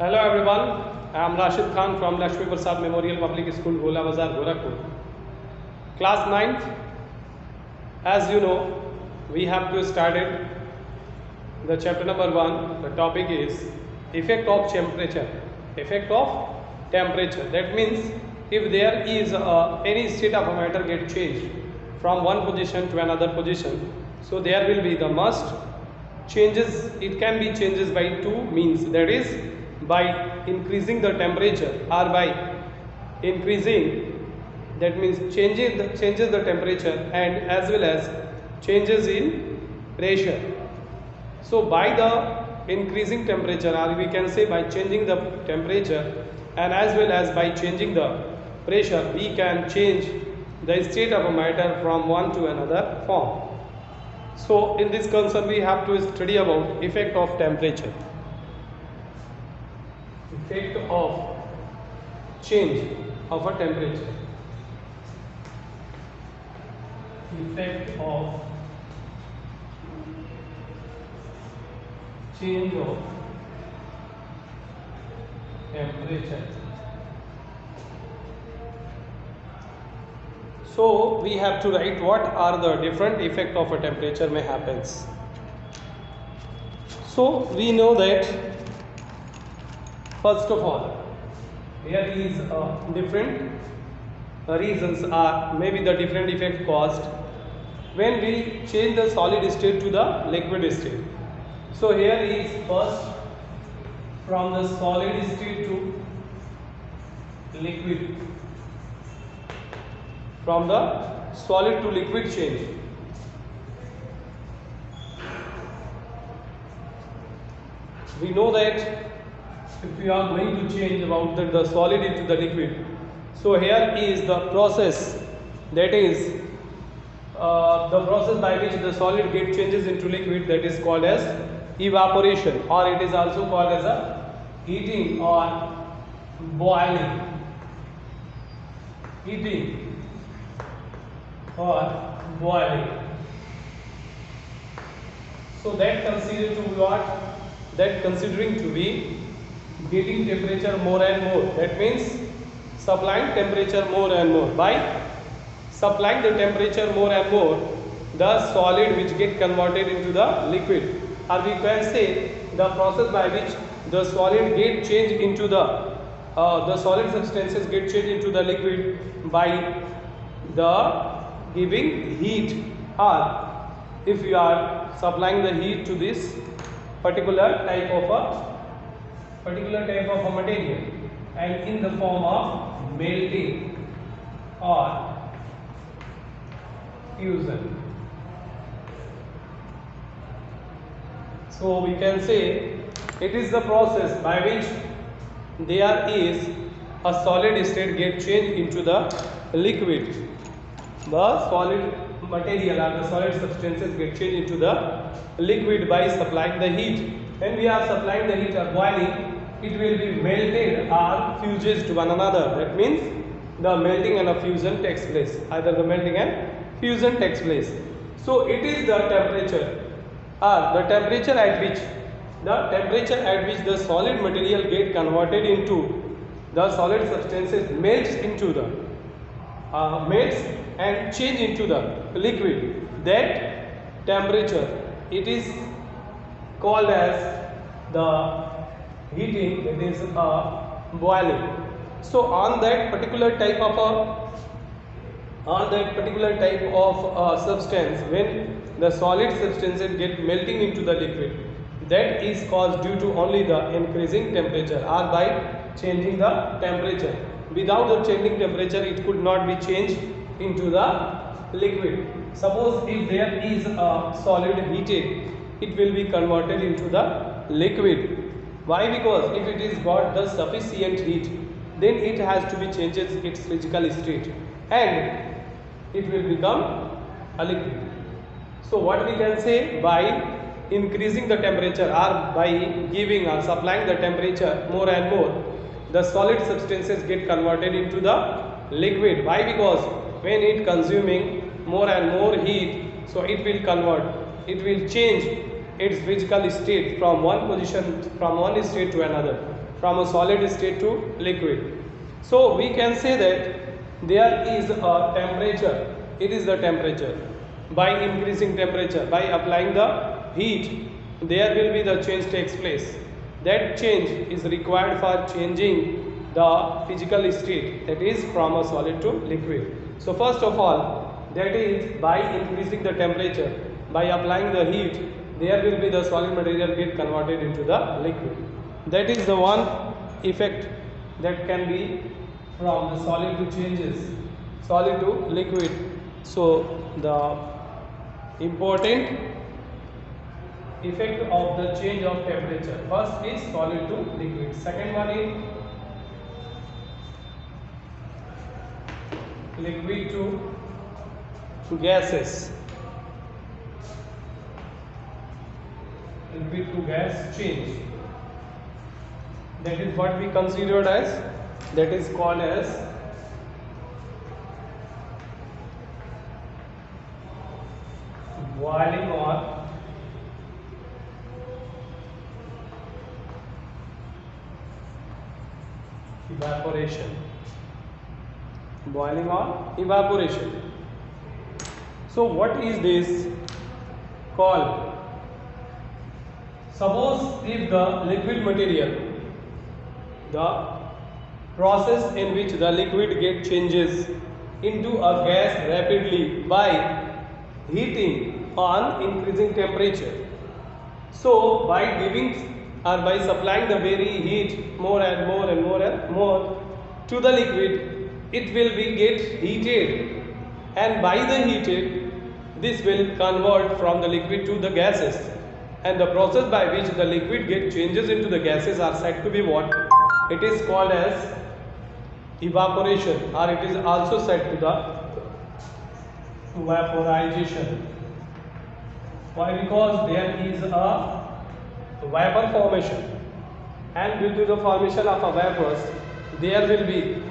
Hello everyone, I am Rashid Khan from Lakshmi Prasad Memorial Public School, Gola Bazar, Gorakhpur. Class 9th, as you know, we have to started the chapter number 1. The topic is effect of temperature. Effect of temperature. That means if there is any state of a matter get changed from one position to another position, so there will be the must changes. It can be changes by two means, that is by increasing the temperature or by increasing, that means changes the temperature, and as well as changes in pressure. So by the increasing temperature, or we can say by changing the temperature, and as well as by changing the pressure, we can change the state of a matter from one to another form. So in this concern we have to study about effect of temperature. Effect of change of a temperature. Effect of change of temperature. So we have to write what are the different effect of a temperature may happens. So we know that first of all, here is different reasons are maybe the different effect caused when we change the solid state to the liquid state. So here is first from the solid state to liquid, from the solid to liquid change. We know that if we are going to change about the solid into the liquid, so here is the process, that is the process by which the solid get changes into liquid, that is called as evaporation, or it is also called as a heating or boiling. Heating or boiling. So that considered to be what? That considering to be getting temperature more and more. That means supplying temperature more and more. By supplying the temperature more and more, the solid which get converted into the liquid, or we can say the process by which the solid get changed into the solid substances get changed into the liquid by the giving heat, or if you are supplying the heat to this particular type of a material, and in the form of melting or fusion. So we can say it is the process by which there is a solid state get changed into the liquid. The solid material or the solid substances get changed into the liquid by supplying the heat. When we are supplying the heat or boiling, it will be melted or fuses to one another. That means the melting and a fusion takes place. Either the melting and fusion takes place. So it is the temperature, or the temperature at which the solid material get converted into the solid substances melts into the melts and change into the liquid. That temperature, it is called as the heating, that is boiling. So on that particular type of substance, when the solid substances get melting into the liquid, that is caused due to only the increasing temperature or by changing the temperature. Without the changing temperature, it could not be changed into the liquid. Suppose if there is a solid heated, it will be converted into the liquid. Why? Because if it is got the sufficient heat, then it has to be changes its physical state and it will become a liquid. So what we can say, by increasing the temperature or by giving or supplying the temperature more and more, the solid substances get converted into the liquid. Why? Because when it consuming more and more heat, so it will convert, it will change its physical state from one position, from one state to another. from a solid state to liquid. So we can say that there is a temperature, it is the temperature. By increasing temperature, by applying the heat, there will be the change takes place. That change is required for changing the physical state, that is from a solid to liquid. So first of all, that is by increasing the temperature, by applying the heat, there will be the solid material get converted into the liquid. That is the one effect that can be from the solid to changes, solid to liquid. So the important effect of the change of temperature, first is solid to liquid, second one is liquid to gases, liquid to gas change. That is what we considered as, that is called as boiling or evaporation. Boiling or evaporation. So what is this called? Suppose if the liquid material, the process in which the liquid get changes into a gas rapidly by heating on increasing temperature. So by giving or by supplying the very heat more and more and more and more to the liquid, it will be get heated, and by the heated, this will convert from the liquid to the gases, and the process by which the liquid get changes into the gases are said to be what? It is called as evaporation, or it is also said to the vaporization. Why? Because there is a vapor formation, and due to the formation of a vapors, there will be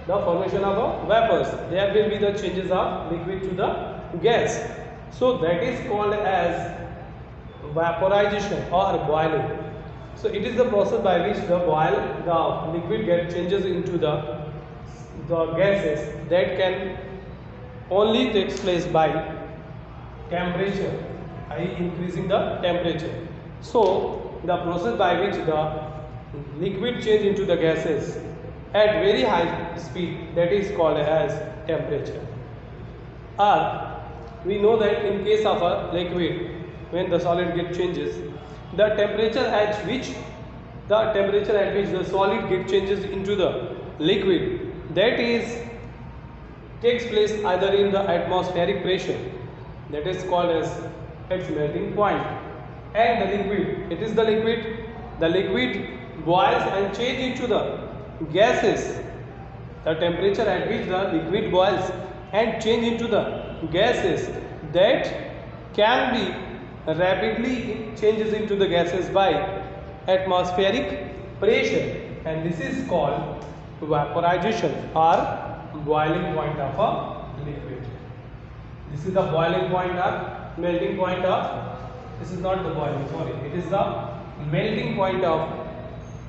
the formation of a vapors, there will be the changes of liquid to the gas. So that is called as vaporization or boiling. So it is the process by which the liquid get changes into the gases, that can only takes place by temperature, i.e. increasing the temperature. So the process by which the liquid change into the gases at very high speed, that is called as temperature. Or we know that in case of a liquid, when the solid get changes, the temperature at which the solid get changes into the liquid, that is takes place either in the atmospheric pressure, that is called as its melting point, and the liquid, it is the liquid boils and change into the gases. The temperature at which the liquid boils and change into the gases, that can be rapidly changes into the gases by atmospheric pressure, and this is called vaporization or boiling point of a liquid. This is the boiling point or melting point of, this is not the boiling, sorry, it is the melting point of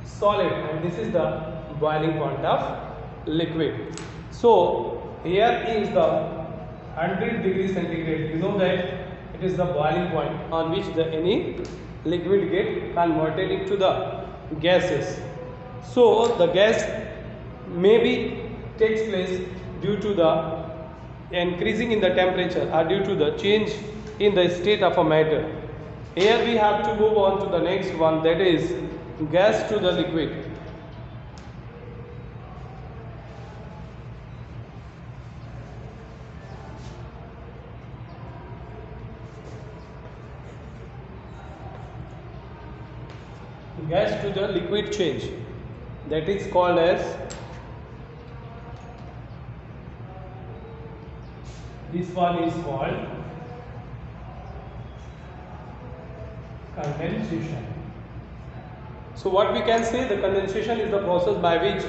solid, and this is the boiling point of liquid. So here is the 100 degrees centigrade. You know that it is the boiling point on which the any liquid get converted into the gases. So the gas maybe takes place due to the increasing in the temperature or due to the change in the state of a matter. Here we have to move on to the next one, that is gas to the liquid. Gas to the liquid change, that is called as, this one is called condensation. So what we can say, the condensation is the process by which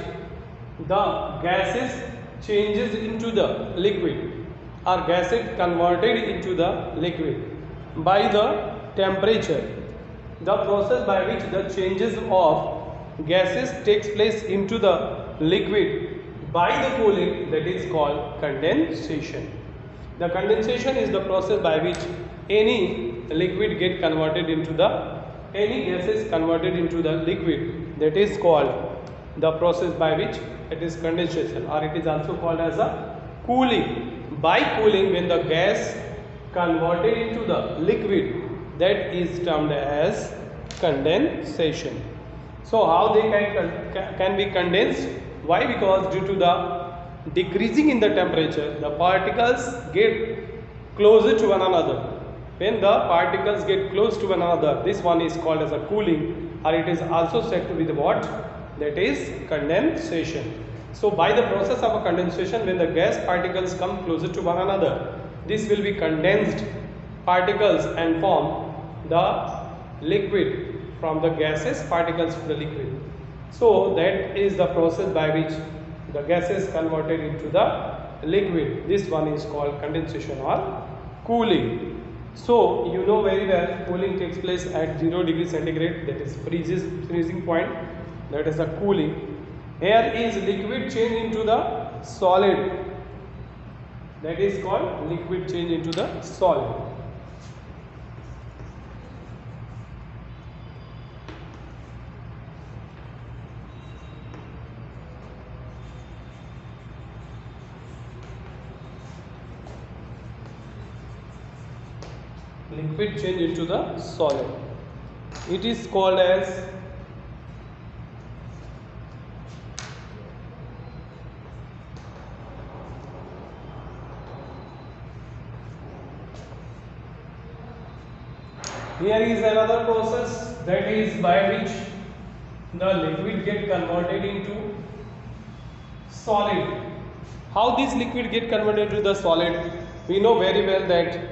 the gases changes into the liquid, or gases converted into the liquid by the temperature. The process by which the changes of gases takes place into the liquid by the cooling, that is called condensation. The condensation is the process by which any liquid get converted into the any gases converted into the liquid, that is called the process by which it is condensation, or it is also called as a cooling. By cooling, when the gas converted into the liquid, that is termed as condensation. So how they can be condensed? Why? Because due to the decreasing in the temperature, the particles get closer to one another. When the particles get close to one another, this one is called as a cooling, or it is also said to be the what? That is condensation. So by the process of a condensation, when the gas particles come closer to one another, this will be condensed particles and form the liquid from the gases particles to the liquid. So that is the process by which the gases converted into the liquid. This one is called condensation or cooling. So you know very well, cooling takes place at 0 degree centigrade, that is freezing point, that is the cooling. Here is liquid change into the solid, that is called liquid change into the solid. Liquid change into the solid. It is called as here is another process, that is by which the liquid get converted into solid. How this liquid get converted into the solid? We know very well that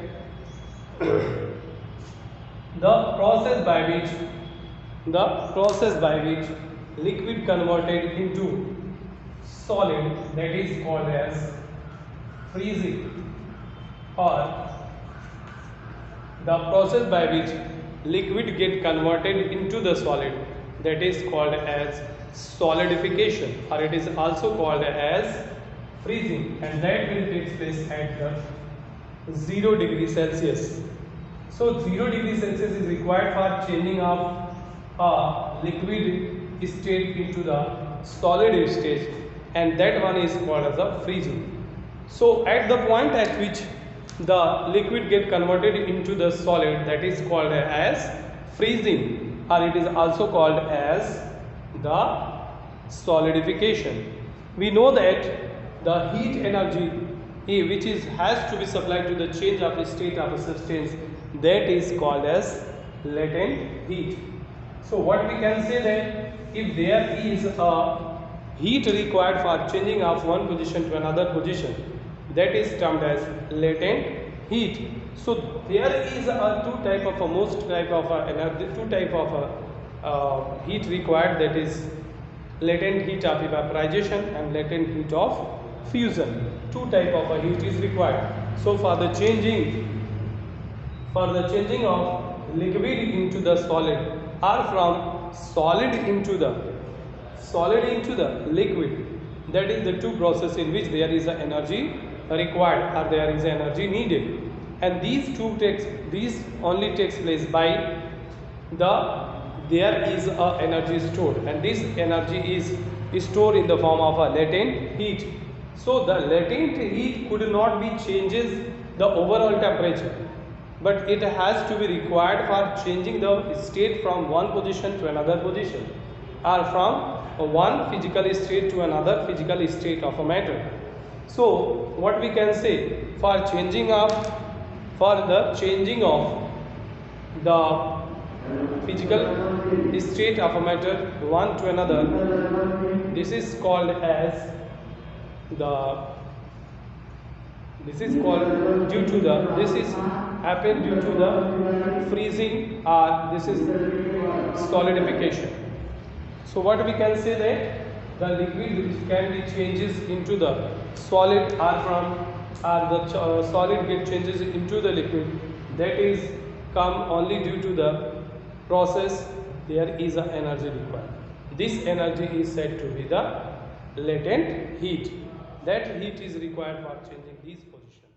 the process by which liquid converted into solid, that is called as freezing, or the process by which liquid get converted into the solid, that is called as solidification, or it is also called as freezing, and that will take place at the 0 degree Celsius. So 0 degree Celsius is required for changing of a liquid state into the solid state, and that one is called as a freezing. So at the point at which the liquid get converted into the solid, that is called as freezing, or it is also called as the solidification. We know that the heat energy which has to be supplied to the change of state of a substance, that is called as latent heat. So what we can say that if there is a heat required for changing of one position to another position, that is termed as latent heat. So there is two type of heat required, that is latent heat of evaporization and latent heat of fusion. Two type of heat is required. So for the changing of liquid into the solid, or from solid into the liquid, that is the two process in which there is a energy required, or there is energy needed, and these only takes place by there is a energy stored, and this energy is stored in the form of a latent heat. So the latent heat could not be changes the overall temperature, but it has to be required for changing the state from one position to another position, or from one physical state to another physical state of a matter. So what we can say, for the changing of the physical state of a matter one to another, this is called as this is happened due to the freezing, or this is solidification. So what we can say that the liquid can be changes into the solid, or the solid get changes into the liquid, that is come only due to the process there is a energy required. This energy is said to be the latent heat. That heat is required for changing these positions.